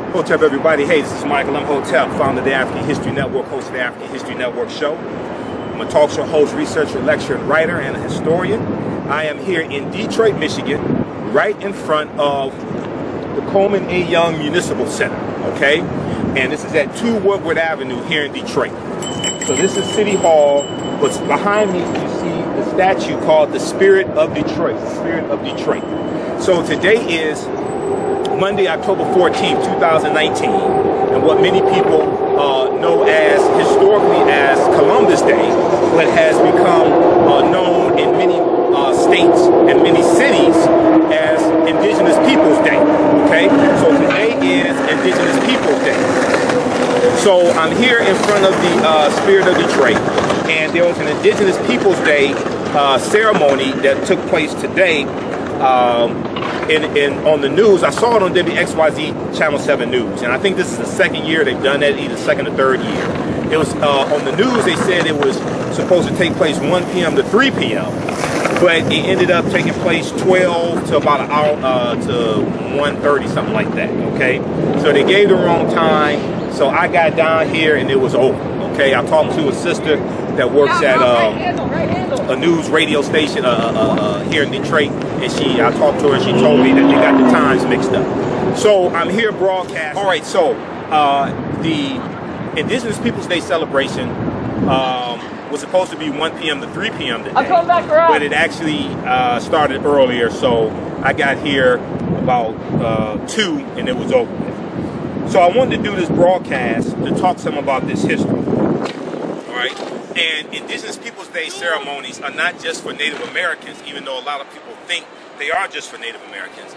Imhotep, everybody. Hey, this is Michael Imhotep, founder of the African History Network, host of the African History Network show. I'm a talk show host, researcher, lecturer, and writer, and a historian. I am here in Detroit, Michigan, right in front of the Coleman A. Young Municipal Center, okay? And this is at 2 Woodward Avenue here in Detroit. So this is City Hall, but behind me you see the statue called the Spirit of Detroit, the Spirit of Detroit. So today is Monday, October 14th, 2019, and what many people know as historically as Columbus Day, but has become known in many states and many cities as Indigenous Peoples Day, okay? So today is Indigenous Peoples Day. So I'm here in front of the Spirit of Detroit, and there was an Indigenous Peoples Day ceremony that took place today. On the news, I saw it on WXYZ Channel 7 News, and I think this is the second year they've done that, either second or third year. It was on the news. They said it was supposed to take place 1 p.m. to 3 p.m., but it ended up taking place 12 to about an hour to 1:30, something like that. Okay, so they gave the wrong time. So I got down here and it was over. Okay, I talked to a sister that works at a news radio station here in Detroit, and I talked to her and she told me that they got the times mixed up. So I'm here broadcasting. All right, so the Indigenous Peoples Day celebration was supposed to be 1 p.m. to 3 p.m. today, but it actually started earlier, so I got here about 2 and it was over. So I wanted to do this broadcast to talk some about this history. All right, and Indigenous Peoples Day ceremonies are not just for Native Americans, even though a lot of people think they are just for Native Americans.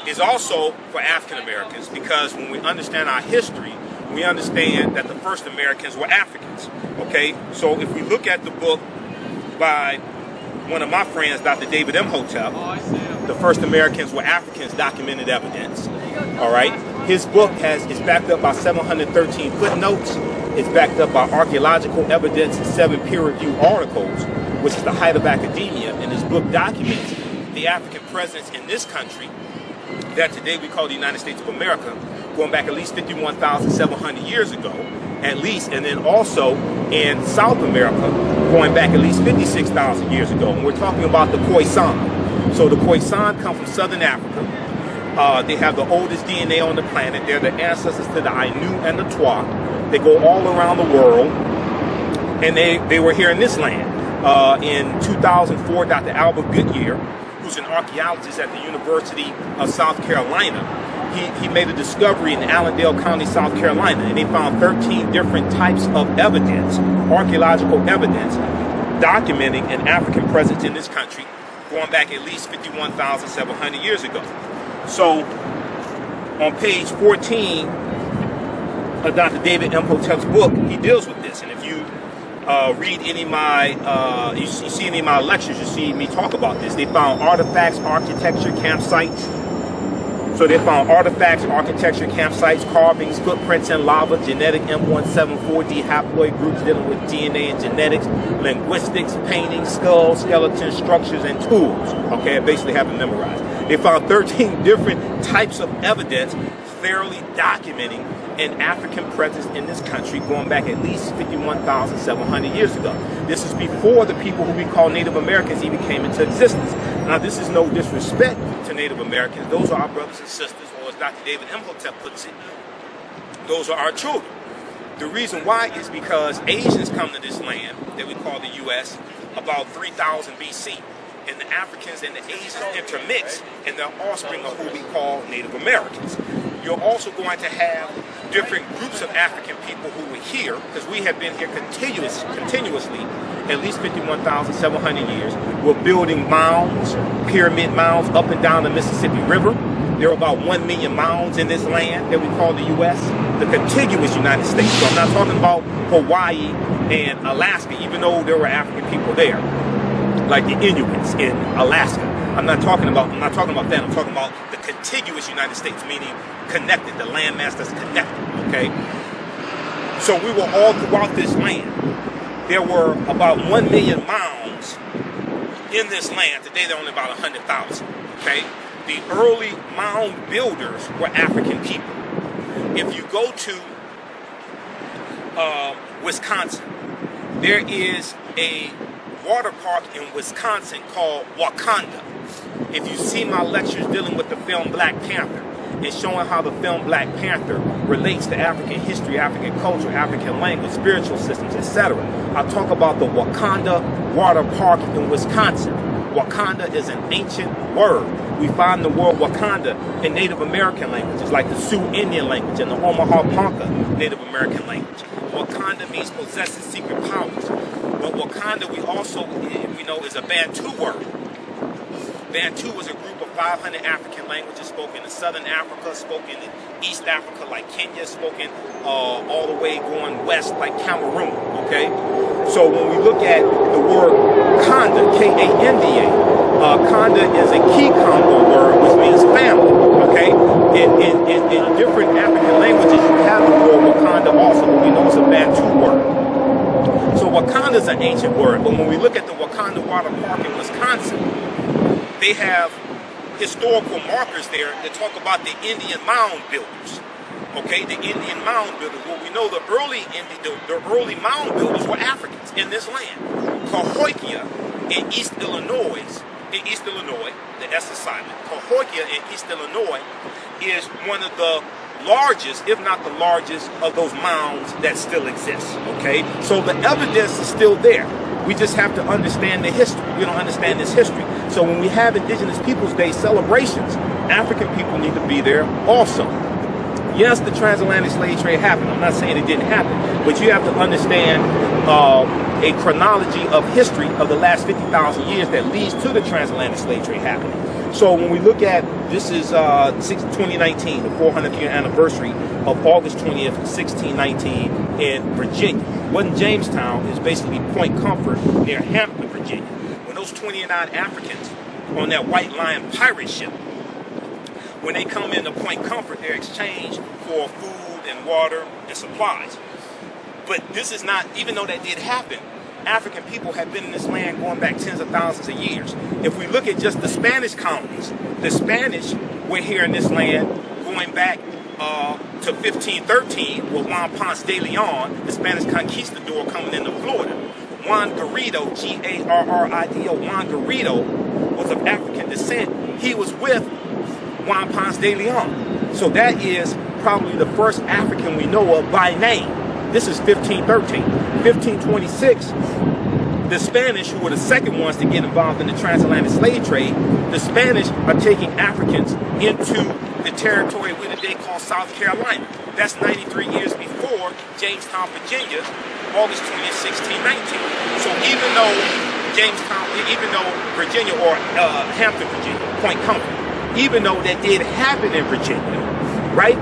It's also for African Americans, because when we understand our history, we understand that the first Americans were Africans. Okay, so if we look at the book by one of my friends, Dr. David Imhotep, The First Americans Were Africans, Documented Evidence. All right, his book is backed up by 713 footnotes. It's backed up by archaeological evidence and 7 peer-reviewed articles, which is the height of academia. And his book documents the African presence in this country that today we call the United States of America, going back at least 51,700 years ago, at least, and then also in South America, going back at least 56,000 years ago. And we're talking about the Khoisan. So the Khoisan come from Southern Africa. They have the oldest DNA on the planet. They're the ancestors to the Ainu and the Twa. They go all around the world, and they were here in this land. In 2004, Dr. Albert Goodyear, who's an archaeologist at the University of South Carolina, he made a discovery in Allendale County, South Carolina, and they found 13 different types of evidence, archaeological evidence, documenting an African presence in this country going back at least 51,700 years ago. So on page 14 of Dr. David Imhotep's book, he deals with this. And if you read any of my, you see any of my lectures, you see me talk about this. They found artifacts, architecture, campsites. So they found artifacts, architecture, campsites, carvings, footprints in lava, genetic M174D haploid groups dealing with DNA and genetics, linguistics, paintings, skulls, skeletons, structures, and tools. Okay, I basically have them memorized. They found 13 different types of evidence thoroughly documenting an African presence in this country going back at least 51,700 years ago. This is before the people who we call Native Americans even came into existence. Now, this is no disrespect to Native Americans. Those are our brothers and sisters, or as Dr. David Imhotep puts it, those are our children. The reason why is because Asians come to this land that we call the U.S. about 3000 BC. And the Africans and the Asians intermix, and they're offspring of who we call Native Americans. You're also going to have different groups of African people who were here, because we have been here continuously, at least 51,700 years. We're building mounds, pyramid mounds up and down the Mississippi River. There are about 1 million mounds in this land that we call the U.S., the contiguous United States. So I'm not talking about Hawaii and Alaska, even though there were African people there, like the Inuits in Alaska. I'm not talking about that. I'm talking about the contiguous United States, meaning connected, the landmass that's connected, okay? So we were all throughout this land. There were about 1 million mounds in this land. Today there are only about 100,000, okay? The early mound builders were African people. If you go to Wisconsin, there is a water park in Wisconsin called Wakanda. If you see my lectures dealing with the film Black Panther and showing how the film Black Panther relates to African history, African culture, African language, spiritual systems, etc., I talk about the Wakanda Water Park in Wisconsin. Wakanda is an ancient word. We find the word Wakanda in Native American languages like the Sioux Indian language and the Omaha Ponca Native American language. Wakanda means possessing secret powers. But Wakanda, we know, is a Bantu word. Bantu was a group of 500 African languages spoken in Southern Africa, spoken in East Africa like Kenya, spoken all the way going west like Cameroon, okay? So when we look at the word Kanda, K-A-N-D-A, Kanda is a Kikongo word, which means family, okay? In different African languages, you have the word Wakanda also, but we know it's a Bantu word. So Wakanda is an ancient word, but when we look at the Wakanda Water Park in Wisconsin, they have historical markers there that talk about the Indian mound builders. Okay, the Indian mound builders. Well, we know the early mound builders were Africans in this land. Cahokia in East Illinois, the S is silent. Cahokia in East Illinois is one of the largest, if not the largest, of those mounds that still exist. Okay, so the evidence is still there. We just have to understand the history. We don't understand this history. So when we have Indigenous Peoples Day celebrations, African people need to be there also. Yes, the transatlantic slave trade happened. I'm not saying it didn't happen, but you have to understand a chronology of history of the last 50,000 years that leads to the transatlantic slave trade happening. So when we look at, this is 2019, the 400th year anniversary of August 20th, 1619 in Virginia. It wasn't Jamestown, it's basically Point Comfort near Hampton, Virginia. When those 29 Africans on that White Lion pirate ship, when they come into Point Comfort, they're exchanged for food and water and supplies. But this is not, even though that did happen, African people have been in this land going back tens of thousands of years. If we look at just the Spanish colonies, the Spanish were here in this land going back to 1513 with Juan Ponce de Leon, the Spanish conquistador coming into Florida. Juan Garrido, G-A-R-R-I-D-O, Juan Garrido was of African descent. He was with Juan Ponce de Leon. So that is probably the first African we know of by name. This is 1513. 1526, the Spanish, who were the second ones to get involved in the transatlantic slave trade, the Spanish are taking Africans into the territory we today call South Carolina. That's 93 years before Jamestown, Virginia, August 20th, 1619. So even though Virginia or Hampton, Virginia, Point Comfort, even though that did happen in Virginia, right?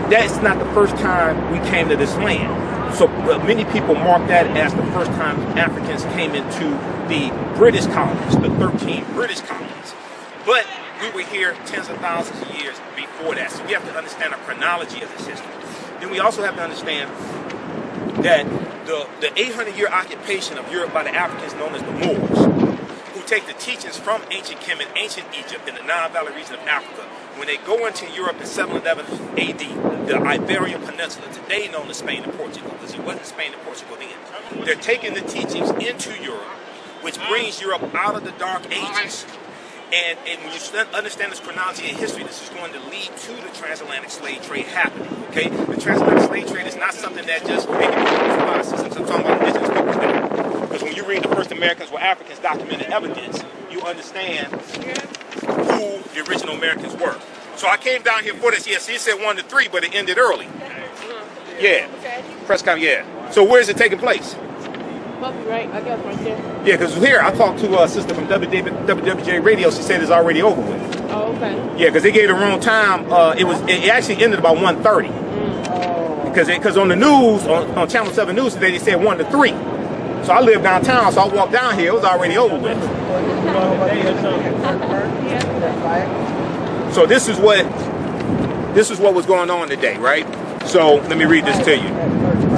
That's not the first time we came to this land. So many people mark that as the first time Africans came into the British colonies, the 13 British colonies. But we were here tens of thousands of years before that. So we have to understand the chronology of this history. Then we also have to understand that the 800-year occupation of Europe by the Africans known as the Moors, who take the teachings from ancient Kemet, ancient Egypt, in the Nile Valley region of Africa. When they go into Europe in 711 AD, the Iberian Peninsula, today known as Spain and Portugal, because it wasn't Spain and Portugal then, they're taking the teachings into Europe, which brings Europe out of the Dark Ages. And when you understand this chronology and history, this is going to lead to the transatlantic slave trade happening, okay? The transatlantic slave trade is not something that just, since I'm talking about Indigenous Peoples Day, because when you read the first Americans were Africans documented evidence, you understand who the original Americans were. So I came down here for this. Yes, he said 1 to 3, but it ended early. Yeah. Press conference, yeah. So where is it taking place? Must be right. I guess right there. Yeah, because here, I talked to a sister from WWJ Radio. She said it's already over with. Oh, okay. Yeah, because they gave the wrong time. It actually ended about 1:30. Because on the news, on Channel 7 News today, they said 1 to 3. So I live downtown, so I walked down here. It was already over with. So this is what was going on today, right? So let me read this to you.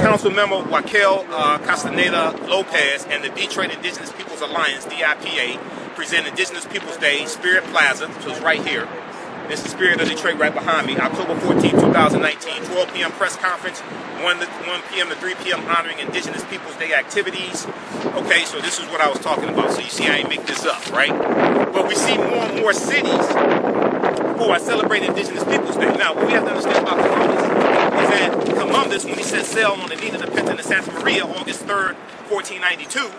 Council member Raquel Castaneda Lopez and the Detroit Indigenous Peoples Alliance, DIPA, present Indigenous Peoples Day, Spirit Plaza, which was right here, It's the Spirit of Detroit right behind me. October 14, 2019, 12 p.m. press conference, 1 p.m. to 3 p.m. honoring Indigenous Peoples Day activities. Okay, so this is what I was talking about. So you see, I ain't make this up, right? But we see more and more cities who are celebrating Indigenous Peoples Day. Now, what we have to understand about Columbus is that Columbus, when he set sail on the Nina, the Pinta, and the Santa Maria, August 3rd, 1492,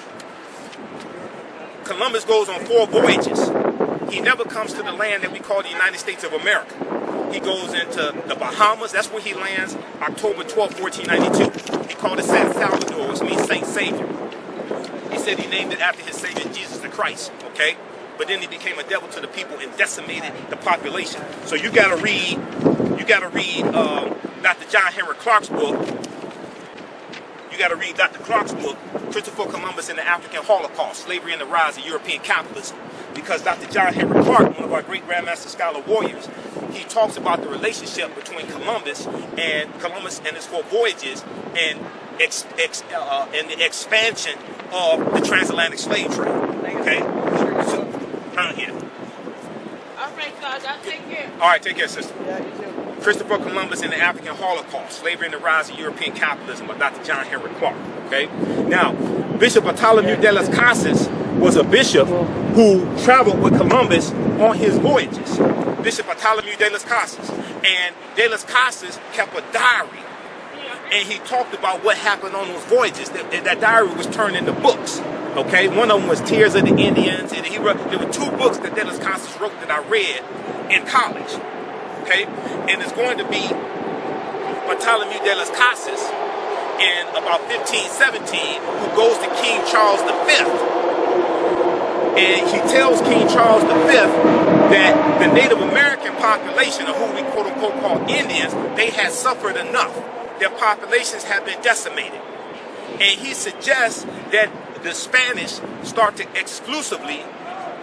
Columbus goes on 4 voyages. He never comes to the land that we call the United States of America. He goes into the Bahamas. That's where he lands October 12, 1492. He called it San Salvador, which means Saint Savior. He said he named it after his Savior, Jesus the Christ, okay? But then he became a devil to the people and decimated the population. So you gotta read Dr. John Henry Clark's book. You gotta read Dr. Clark's book, Christopher Columbus and the African Holocaust, Slavery and the Rise of European Capitalism. Because Dr. John Henry Clark, one of our great Grandmaster Scholar warriors, he talks about the relationship between Columbus and his 4 voyages and the expansion of the transatlantic slave trade. Okay? So, here. All right, guys, I'll take care. All right, take care, sister. Yeah, you too. Christopher Columbus and the African Holocaust, Slavery and the Rise of European Capitalism by Dr. John Henry Clark. Okay? Now, Bishop Bartholomew de las Casas was a bishop who traveled with Columbus on his voyages. Bishop Bartholomew de las Casas. And de las Casas kept a diary. And he talked about what happened on those voyages. That diary was turned into books. Okay? One of them was Tears of the Indians. And there were 2 books that de las Casas wrote that I read in college. Okay? And it's going to be Bartholomew de las Casas in about 1517 who goes to King Charles V. And he tells King Charles V that the Native American population, or who we quote unquote call Indians, they had suffered enough. Their populations have been decimated. And he suggests that the Spanish start to exclusively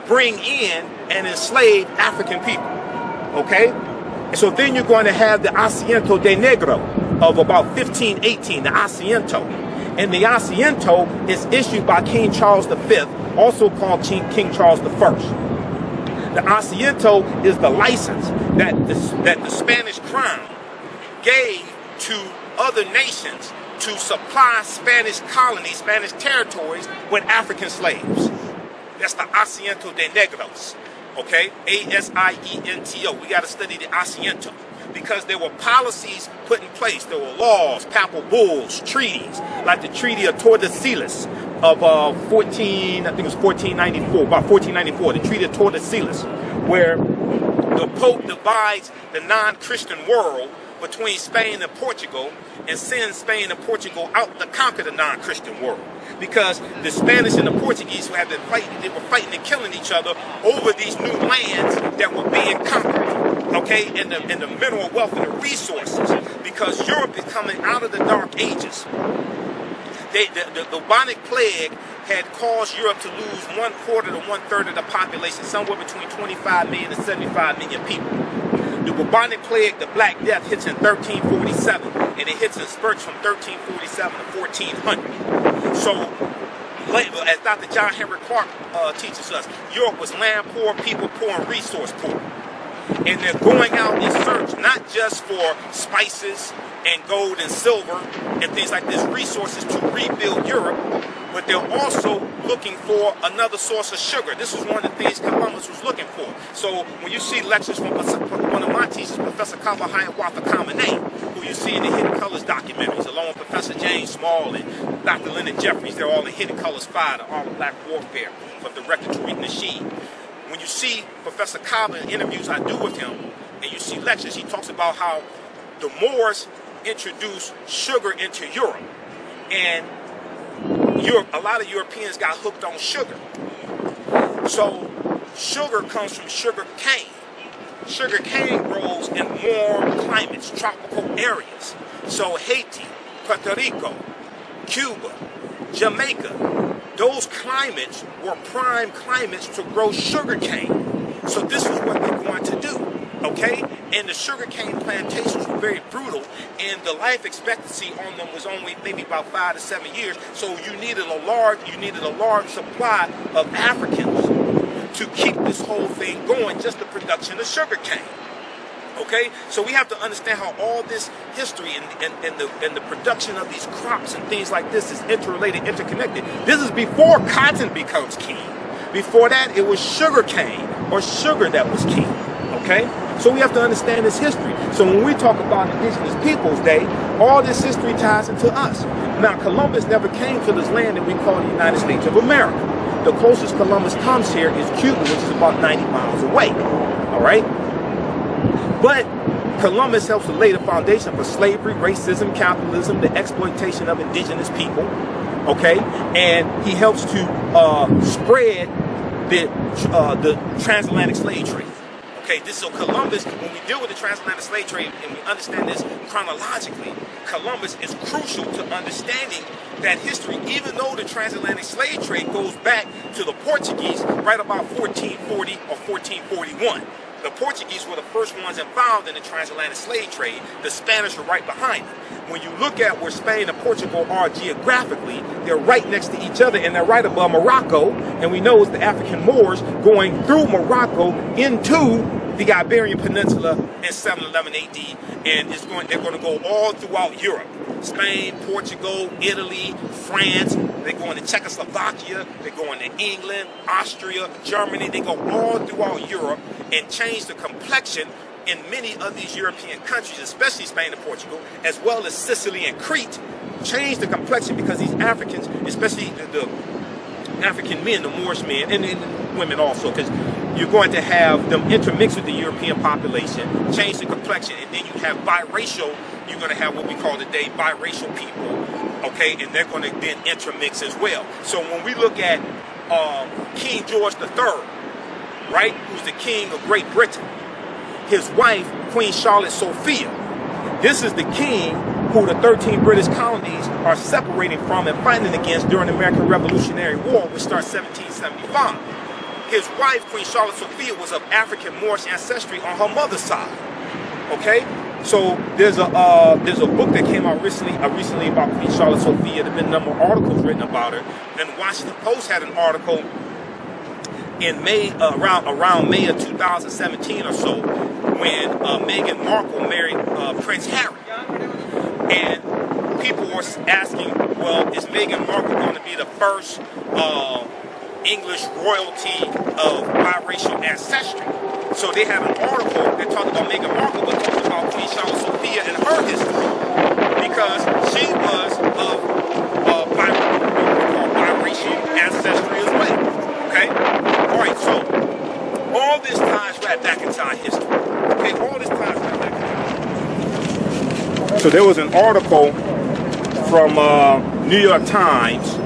bring in and enslave African people. Okay? So then you're going to have the Asiento de Negro of about 1518, the Asiento. And the Asiento is issued by King Charles V, also called King Charles I. The Asiento is the license that the Spanish crown gave to other nations to supply Spanish colonies, Spanish territories with African slaves. That's the Asiento de Negros. Okay, A-S-I-E-N-T-O. We got to study the Asiento because there were policies put in place. There were laws, papal bulls, treaties, like the Treaty of Tordesillas of 1494, about 1494, the Treaty of Tordesillas, where the Pope divides the non-Christian world between Spain and Portugal and sends Spain and Portugal out to conquer the non-Christian world. Because the Spanish and the Portuguese who have been fighting, they were fighting and killing each other over these new lands that were being conquered, okay, and the mineral wealth and the resources. Because Europe is coming out of the Dark Ages. The bubonic plague had caused Europe to lose 1/4 to 1/3 of the population, somewhere between 25 million and 75 million people. The bubonic plague, the Black Death, hits in 1347, and it hits in spurts from 1347 to 1400. So, as Dr. John Henry Clark teaches us, Europe was land poor, people poor, and resource poor. And they're going out in search, not just for spices and gold and silver and things like this, resources to rebuild Europe, but they're also looking for another source of sugar. This was one of the things Columbus was looking for. So when you see lectures from one of my teachers, Professor Kabahayawafa Kamene, who you see in the Hidden Colors documentaries, along with Professor James Small and Dr. Leonard Jeffries, they're all in Hidden Colors 5, the Art of Black Warfare, from the record Tariq Nasheed. When you see Professor Kaba in interviews I do with him, and you see lectures, he talks about how the Moors introduced sugar into Europe, and a lot of Europeans got hooked on sugar. So sugar comes from sugar cane. Sugar cane grows in warm climates, tropical areas. So Haiti, Puerto Rico, Cuba, Jamaica, those climates were prime climates to grow sugar cane. So this is what they're going to do. Okay, and the sugarcane plantations were very brutal, and the life expectancy on them was only maybe about 5 to 7 years. So you needed a large supply of Africans to keep this whole thing going, just the production of sugarcane. Okay, so we have to understand how all this history and the production of these crops and things like this is interrelated, interconnected. This is before cotton becomes king. Before that, it was sugar cane or sugar that was king. Okay, so we have to understand this history. So when we talk about Indigenous Peoples Day, all this history ties into us. Now, Columbus never came to this land that we call the United States of America. The closest Columbus comes here is Cuba, which is about 90 miles away. All right. But Columbus helps to lay the foundation for slavery, racism, capitalism, the exploitation of indigenous people, okay? And he helps to spread the transatlantic slave trade. Okay, so Columbus, when we deal with the transatlantic slave trade and we understand this chronologically, Columbus is crucial to understanding that history, even though the transatlantic slave trade goes back to the Portuguese right about 1440 or 1441. The Portuguese were the first ones involved in the transatlantic slave trade. The Spanish are right behind them. When you look at where Spain and Portugal are geographically, they're right next to each other and they're right above Morocco. And we know it's the African Moors going through Morocco into the Iberian Peninsula in 711 AD. And they're going to go all throughout Europe. Spain, Portugal, Italy, France. They're going to Czechoslovakia. They're going to England, Austria, Germany. They go all throughout Europe and change the complexion in many of these European countries, especially Spain and Portugal, as well as Sicily and Crete, change the complexion because these Africans, especially the African men, the Moorish men, and women also, because you're going to have them intermix with the European population, change the complexion, and then you have biracial, you're going to have what we call today biracial people, okay, and they're going to then intermix as well. So when we look at King George III, right, who's the king of Great Britain, his wife, Queen Charlotte Sophia, this is the king who the 13 British colonies are separating from and fighting against during the American Revolutionary War, which starts 1775. His wife, Queen Charlotte Sophia, was of African Moorish ancestry on her mother's side. Okay, so there's a book that came out recently about Queen Charlotte Sophia. There've been a number of articles written about her. And the Washington Post had an article in May, around May of 2017 or so, when Meghan Markle married Prince Harry. And people were asking, well, is Meghan Markle going to be the first English royalty of biracial ancestry? So they have an article that talks about Meghan Markle, but talks about Queen Charlotte Sophia and her history, because she was of biracial ancestry as well. Okay? All right, so all this ties right back into our history. Okay, all this ties right back into our history. So there was an article from New York Times,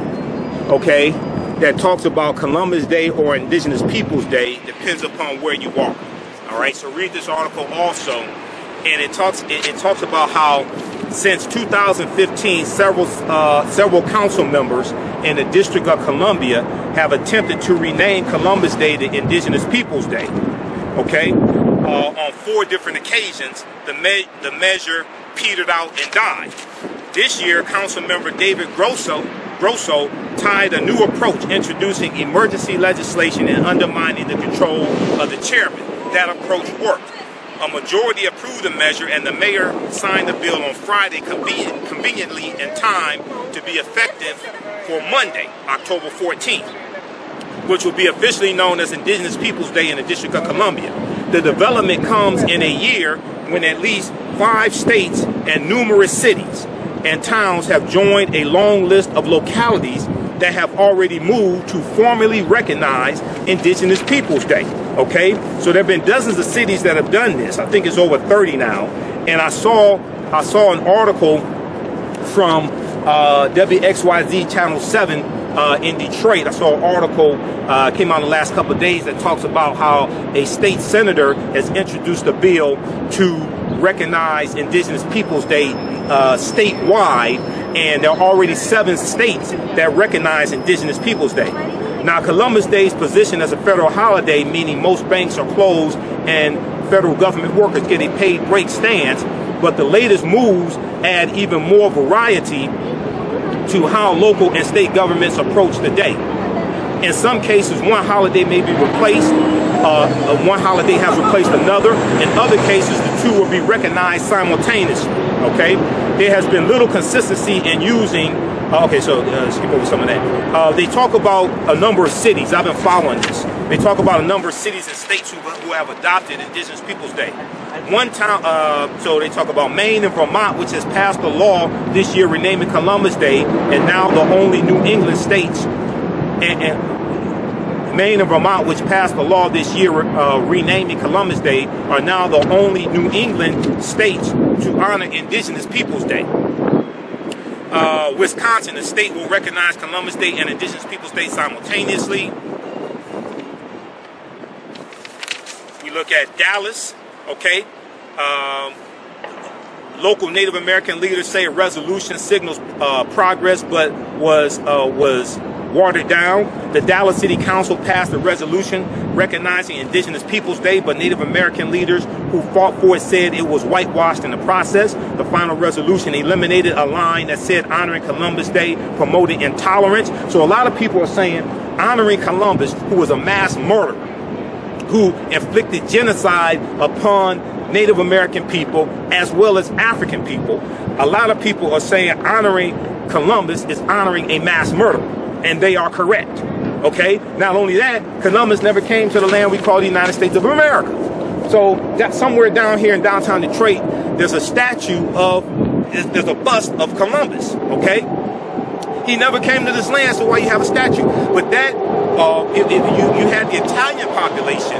okay, that talks about Columbus Day or Indigenous Peoples Day, depends upon where you are. All right, so read this article also, and it talks about how since 2015, several council members in the District of Columbia have attempted to rename Columbus Day to Indigenous Peoples Day. Okay, on 4 different occasions, the measure petered out and died. This year, Council Member David Grosso tied a new approach, introducing emergency legislation and undermining the control of the chairman. That approach worked. A majority approved the measure, and the mayor signed the bill on Friday, conveniently in time to be effective for Monday, October 14th, which will be officially known as Indigenous Peoples Day in the District of Columbia. The development comes in a year when at least 5 states and numerous cities and towns have joined a long list of localities that have already moved to formally recognize Indigenous Peoples Day. Okay, so there have been dozens of cities that have done this. I think it's over 30 now. And I saw an article from WXYZ Channel 7 in Detroit. I saw an article came out in the last couple of days that talks about how a state senator has introduced a bill to recognize Indigenous Peoples Day statewide, and there are already 7 states that recognize Indigenous Peoples Day. Now, Columbus Day is positioned as a federal holiday, meaning most banks are closed and federal government workers get a paid break stance, but the latest moves add even more variety to how local and state governments approach the day. In some cases, one holiday may be replaced, one holiday has replaced another. In other cases, the two will be recognized simultaneously. Okay, there has been little consistency in using. Okay, so skip over some of that. They talk about a number of cities. I've been following this. They talk about a number of cities and states who have adopted Indigenous Peoples Day. One town, so they talk about Maine and Vermont, which has passed a law this year renaming Columbus Day, and now the only New England states, and Maine and Vermont, which passed a law this year renaming Columbus Day, are now the only New England states to honor Indigenous Peoples Day. Wisconsin, the state will recognize Columbus Day and Indigenous Peoples Day simultaneously. We look at Dallas, okay. Local Native American leaders say a resolution signals progress, but was watered down. The Dallas City Council passed a resolution recognizing Indigenous Peoples Day, but Native American leaders who fought for it said it was whitewashed in the process. The final resolution eliminated a line that said honoring Columbus Day promoted intolerance. So a lot of people are saying honoring Columbus, who was a mass murderer, who inflicted genocide upon Native American people as well as African people. A lot of people are saying honoring Columbus is honoring a mass murderer, and they are correct. Okay? Not only that, Columbus never came to the land we call the United States of America. So that somewhere down here in downtown Detroit, there's a statue there's a bust of Columbus. Okay? He never came to this land, so why you have a statue? But that, you had the Italian population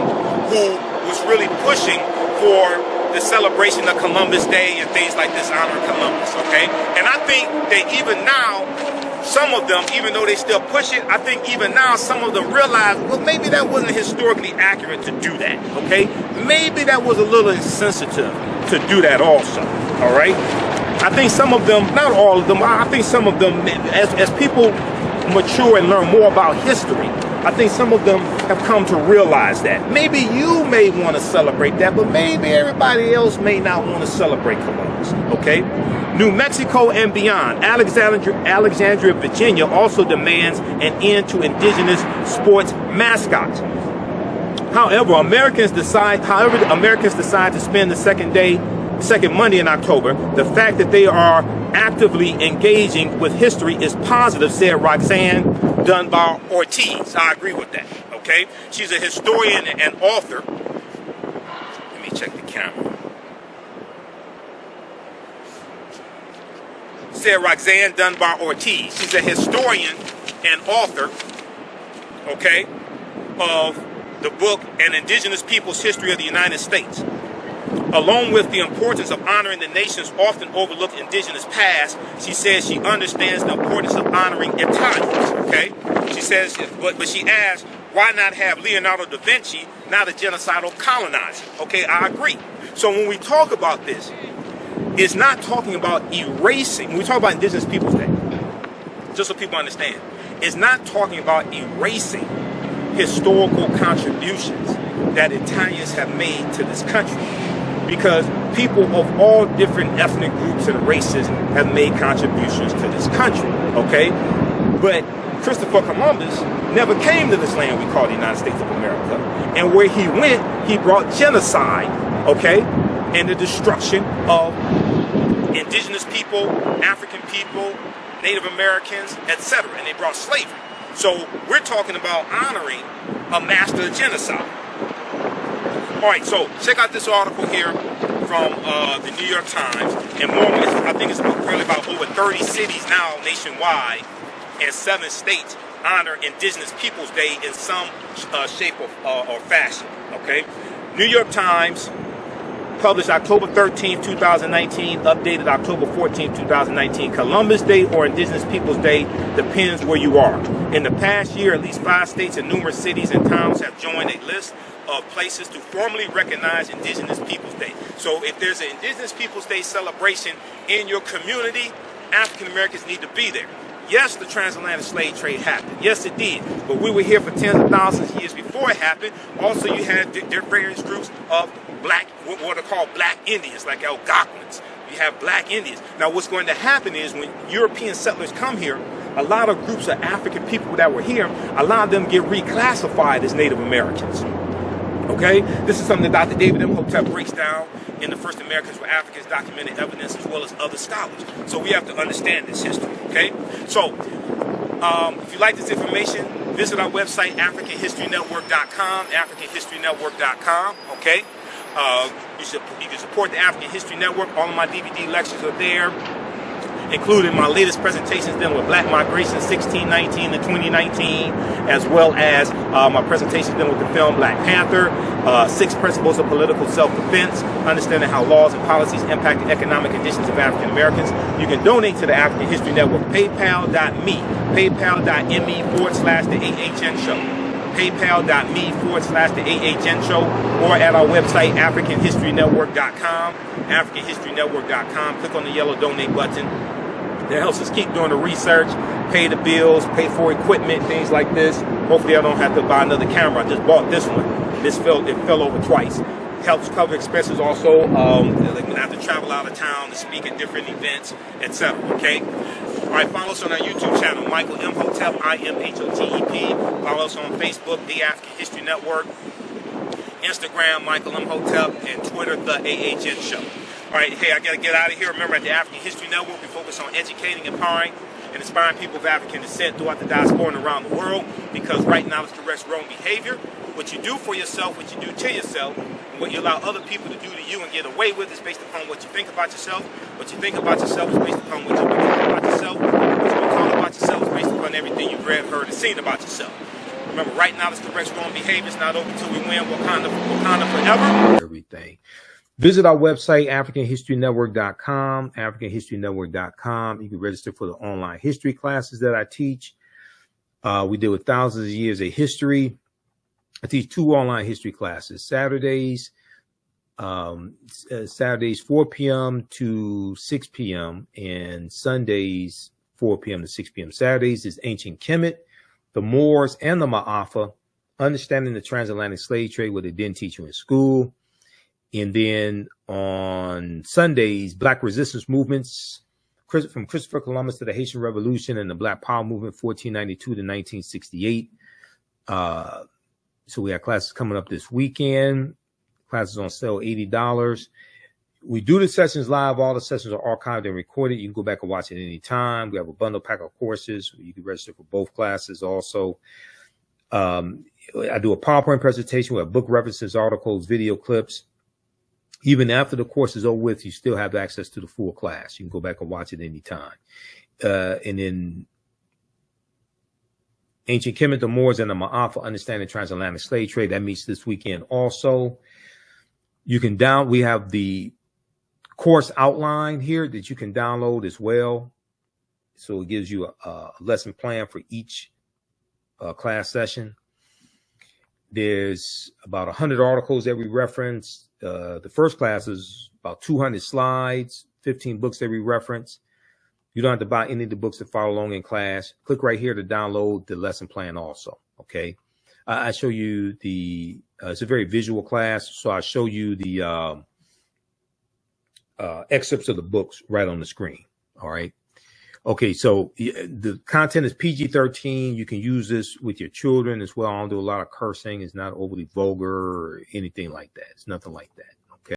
who was really pushing for the celebration of Columbus Day and things like this, honoring Columbus, okay? And I think that even now, some of them, even though they still push it, I think even now some of them realize, well, maybe that wasn't historically accurate to do that, okay? Maybe that was a little insensitive to do that also, all right? I think some of them, not all of them, I think some of them, as people mature and learn more about history, I think some of them have come to realize that. Maybe you may want to celebrate that, but maybe everybody else may not want to celebrate Columbus, okay? New Mexico and beyond, Alexandria, Virginia also demands an end to indigenous sports mascots. However, Americans decide to spend the second Monday in October, the fact that they are actively engaging with history is positive, said Roxanne Dunbar Ortiz. I agree with that, okay? She's a historian and author. Let me check the camera. Said Roxanne Dunbar Ortiz. She's a historian and author, okay, of the book An Indigenous Peoples History of the United States. Along with the importance of honoring the nation's often overlooked indigenous past, she says she understands the importance of honoring Italians, okay? She says, but she asks, why not have Leonardo da Vinci, not a genocidal colonizer? Okay, I agree. So when we talk about this, it's not talking about erasing. When we talk about Indigenous Peoples Day, just so people understand, it's not talking about erasing historical contributions that Italians have made to this country. Because people of all different ethnic groups and races have made contributions to this country, okay? But Christopher Columbus never came to this land we call the United States of America. And where he went, he brought genocide, okay? And the destruction of indigenous people, African people, Native Americans, etc. And they brought slavery. So we're talking about honoring a master of genocide. All right, so check out this article here from the New York Times. And more, I think it's really about over 30 cities now nationwide and 7 states honor Indigenous Peoples Day in some shape or fashion, okay? New York Times published October 13, 2019, updated October 14, 2019. Columbus Day or Indigenous Peoples Day depends where you are. In the past year, at least 5 states and numerous cities and towns have joined a list of places to formally recognize Indigenous Peoples Day. So if there's an Indigenous Peoples Day celebration in your community, African Americans need to be there. Yes, the transatlantic slave trade happened. Yes, it did. But we were here for tens of thousands of years before it happened. Also, you had various groups of what are called black Indians, like Algonquins. You have black Indians. Now, what's going to happen is when European settlers come here, a lot of groups of African people that were here, a lot of them get reclassified as Native Americans. Okay, this is something that Dr. David Imhotep breaks down in The First Americans Were Africans, Documented Evidence, as well as other scholars. So we have to understand this history, okay? So if you like this information, visit our website, AfricanHistoryNetwork.com, AfricanHistoryNetwork.com, okay? You can support the African History Network. All of my DVD lectures are there, including my latest presentations dealing with Black Migration 1619 to 2019, as well as my presentations dealing with the film Black Panther, 6 Principles of Political Self-Defense, understanding how laws and policies impact the economic conditions of African Americans. You can donate to the African History Network, paypal.me, paypal.me/the AHN Show, paypal.me/the AHN Show, or at our website, AfricanHistoryNetwork.com, AfricanHistoryNetwork.com. Click on the yellow donate button. That helps us keep doing the research, pay the bills, pay for equipment, things like this. Hopefully I don't have to buy another camera. I just bought this one. It fell over twice. Helps cover expenses also, like when I have to travel out of town to speak at different events, etc. Okay? All right, follow us on our YouTube channel, Michael Imhotep, Imhotep. Follow us on Facebook, The African History Network, Instagram, Michael Imhotep, and Twitter, The AHN Show. All right, hey, I got to get out of here. Remember, at the African History Network, we focus on educating, empowering, and inspiring people of African descent throughout the diaspora and around the world, because right knowledge corrects wrong behavior. What you do for yourself, what you do to yourself, and what you allow other people to do to you and get away with is based upon what you think about yourself. What you think about yourself is based upon what you become about yourself. What you become about yourself is based upon everything you've read, heard, and seen about yourself. Remember, right knowledge corrects wrong behavior. It's not over till we win. Wakanda forever. Everything. Visit our website, AfricanHistoryNetwork.com, AfricanHistoryNetwork.com. You can register for the online history classes that I teach. We deal with thousands of years of history. I teach 2 online history classes, Saturdays 4 p.m. to 6 p.m. and Sundays 4 p.m. to 6 p.m. Saturdays is Ancient Kemet, the Moors, and the Ma'afa, understanding the transatlantic slave trade, what they didn't teach you in school. And then on Sundays, Black resistance movements, from Christopher Columbus to the Haitian Revolution and the Black Power movement, 1492 to 1968. So we have classes coming up this weekend. Classes on sale, $80. We do the sessions live. All the sessions are archived and recorded. You can go back and watch it any time. We have a bundle pack of courses. You can register for both classes also. I do a PowerPoint presentation. We have book references, articles, video clips. Even after the course is over with, you still have access to the full class. You can go back and watch it anytime. And then Ancient Kemet, the Moors, and the Ma'afa, understanding transatlantic slave trade. That meets this weekend also. You can we have the course outline here that you can download as well. So it gives you a lesson plan for each class session. There's about 100 articles that we reference. The first class is about 200 slides, 15 books that we reference. You don't have to buy any of the books to follow along in class. Click right here to download the lesson plan also, okay? I show you the, it's a very visual class, so I show you the excerpts of the books right on the screen, all right? Okay, so the content is PG-13. You can use this with your children as well. I don't do a lot of cursing. It's not overly vulgar or anything like that. It's nothing like that.